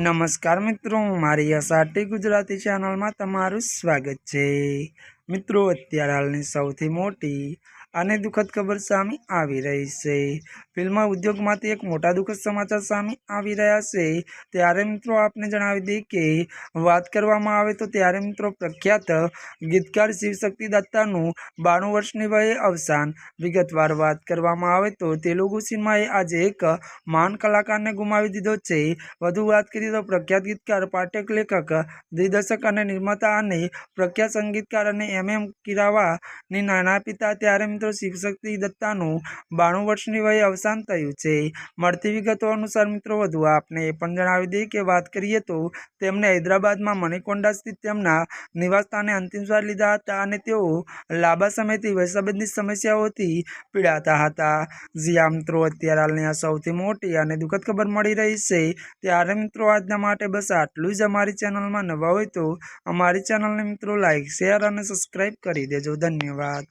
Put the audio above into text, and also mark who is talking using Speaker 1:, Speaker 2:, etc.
Speaker 1: नमस्कार मित्रों, मारी एसआरटी गुजराती चैनल में तमारुं स्वागत है। मित्रों, अत्यारे हालनी सौथी मोटी અને દુઃખદ ખબર સામે આવી રહી છે। ફિલ્મ ઉદ્યોગમાંથી એક મોટા દુઃખદ સમાચાર સામે આવી રહ્યા છે। ત્યારે મિત્રો આપને જણાવી દઈએ કે વાત કરવામાં આવે તો ત્યારે મિત્રો પ્રખ્યાત ગીતકાર શિવશક્તિ દત્તાનું 92 વર્ષની વયે અવસાન। વિગતવાર વાત કરવામાં આવે તો તેલુગુ સિનેમાએ આજે એક મહાન કલાકારને ગુમાવી દીધો છે। વધુ વાત કરીએ તો પ્રખ્યાત ગીતકાર, પાઠક, લેખક, દિગ્દર્શક અને નિર્માતા અને પ્રખ્યાત સંગીતકાર અને MM કિરાવાની નાના પિતા ત્યારે શિવશક્તિ દત્તાનું 92 વર્ષની વયે અવસાન થયું છે। મળતી વિગતો અનુસાર મિત્રો વધુ આપને એ પણ જણાવી દઈએ કે વાત કરીએ તો તેમણે હૈદરાબાદમાં મણિકોન્ડા સ્થિત તેમના નિવાસસ્થાને અંતિમ શ્વાસ લીધા હતા અને તેઓ લાંબા સમયથી વયસંબંધી સમસ્યાઓથી પીડાતા હતા। જ્યાં મિત્રો અત્યારે હાલની આ સૌથી મોટી અને દુઃખદ ખબર મળી રહી છે। ત્યારે મિત્રો આજના માટે બસ આટલું જ। અમારી ચેનલમાં નવા હોય તો અમારી ચેનલને મિત્રો લાઈક, શેર અને સબસ્ક્રાઈબ કરી દેજો। ધન્યવાદ।